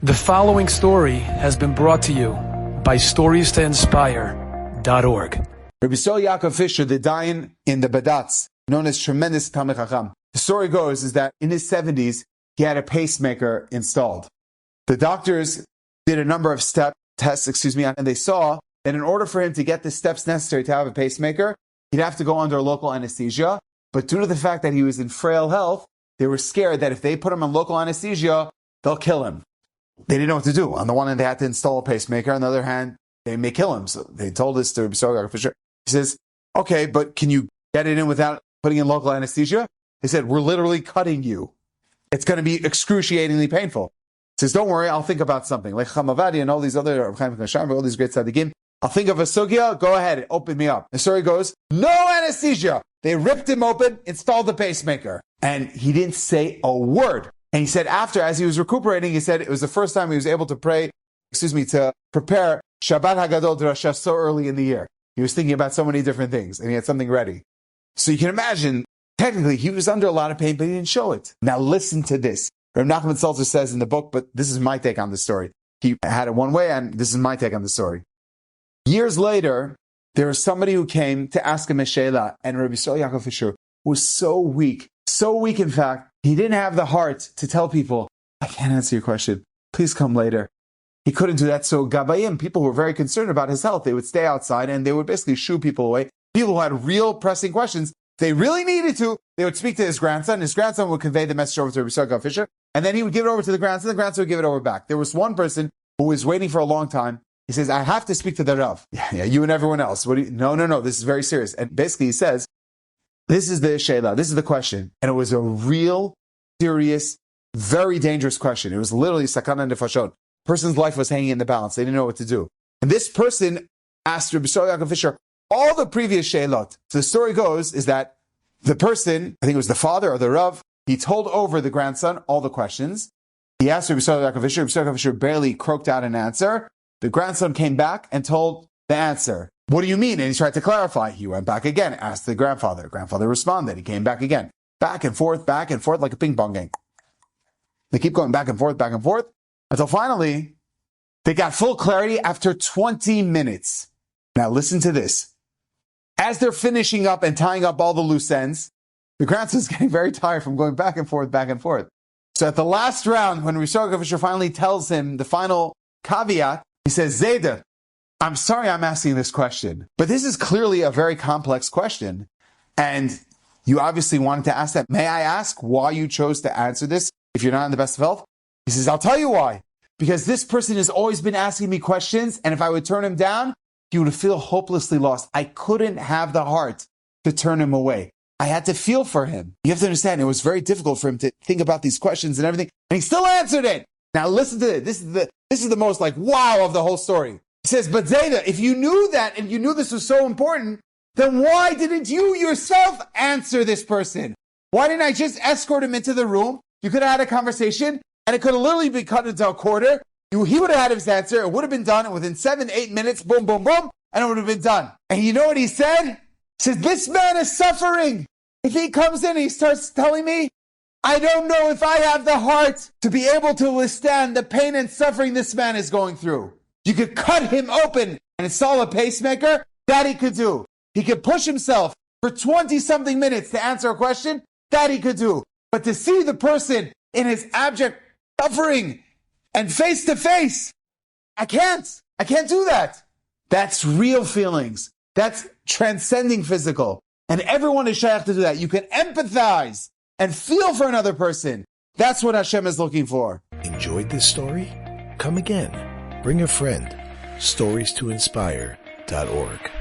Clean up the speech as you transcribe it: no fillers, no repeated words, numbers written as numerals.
The following story has been brought to you by StoriesToInspire.org. Rabbi Yaakov Fisher, the Dayan in the Badatz, known as tremendous Talmid Chacham. The story goes is that in his 70s, he had a pacemaker installed. The doctors did a number of tests, and they saw that in order for him to get the steps necessary to have a pacemaker, he'd have to go under local anesthesia. But due to the fact that he was in frail health, they were scared that if they put him on local anesthesia, they'll kill him. They didn't know what to do. On the one hand, they had to install a pacemaker. On the other hand, they may kill him. So they told this to Rabbi Yaakov Fisher. He says, okay, but can you get it in without putting in local anesthesia? They said, we're literally cutting you. It's going to be excruciatingly painful. He says, don't worry, I'll think about something. Like Chamavadi and all these other, all these great tzaddikim. I'll think of a sugya, go ahead, open me up. The story goes, no anesthesia. They ripped him open, installed the pacemaker. And he didn't say a word. And he said after, as he was recuperating, he said it was the first time he was able to prepare Shabbat HaGadol Drasha so early in the year. He was thinking about so many different things, and he had something ready. So you can imagine, technically, he was under a lot of pain, but he didn't show it. Now listen to this. Rabbi Nachman Salzer says in the book, but this is my take on the story. He had it one way, and this is my take on the story. Years later, there was somebody who came to ask him a sheila, and Rabbi Yaakov Fisher was so weak in fact, he didn't have the heart to tell people, I can't answer your question. Please come later. He couldn't do that. So Gabayim, people were very concerned about his health. They would stay outside and they would basically shoo people away. People who had real pressing questions, if they really needed to, they would speak to his grandson. His grandson would convey the message over to Rabbi Yaakov Fisher, and then he would give it over to the grandson. The grandson would give it over back. There was one person who was waiting for a long time. He says, I have to speak to the Rav. Yeah, you and everyone else. No, this is very serious. And basically he says, this is the sheila, this is the question. And it was a real, serious, very dangerous question. It was literally sakana nefashot. Person's life was hanging in the balance. They didn't know what to do. And this person asked Rabbi Yaakov Fisher all the previous sheilot. So the story goes is that the person, I think it was the father or the Rav, he told over the grandson all the questions. He asked Rabbi Yaakov Fisher. Rabbi Yaakov Fisher barely croaked out an answer. The grandson came back and told the answer. What do you mean? And he tried to clarify. He went back again, asked the grandfather. Grandfather responded. He came back again. Back and forth, like a ping pong game. They keep going back and forth, until finally, they got full clarity after 20 minutes. Now listen to this. As they're finishing up and tying up all the loose ends, the grandson's getting very tired from going back and forth. So at the last round, when Rabbi Yaakov Fisher finally tells him the final caveat, he says, Zayda, I'm sorry I'm asking this question, but this is clearly a very complex question. And you obviously wanted to ask that. May I ask why you chose to answer this if you're not in the best of health? He says, I'll tell you why. Because this person has always been asking me questions, and if I would turn him down, he would feel hopelessly lost. I couldn't have the heart to turn him away. I had to feel for him. You have to understand, it was very difficult for him to think about these questions and everything, and he still answered it. Now listen to it. This is the most wow of the whole story. He says, but Zayda, if you knew that and you knew this was so important, then why didn't you yourself answer this person? Why didn't I just escort him into the room? You could have had a conversation and it could have literally been cut into a quarter. He would have had his answer. It would have been done. And within 7-8 minutes, boom, boom, boom, and it would have been done. And you know what he said? He says, this man is suffering. If he comes in and he starts telling me, I don't know if I have the heart to be able to withstand the pain and suffering this man is going through. You could cut him open and install a pacemaker. That he could do. He could push himself for 20-something minutes to answer a question. That he could do. But to see the person in his abject suffering and face to face, I can't do that. That's real feelings. That's transcending physical. And everyone is shaykh to do that. You can empathize and feel for another person. That's what Hashem is looking for. Enjoyed this story? Come again. Bring a friend. StoriesToInspire.org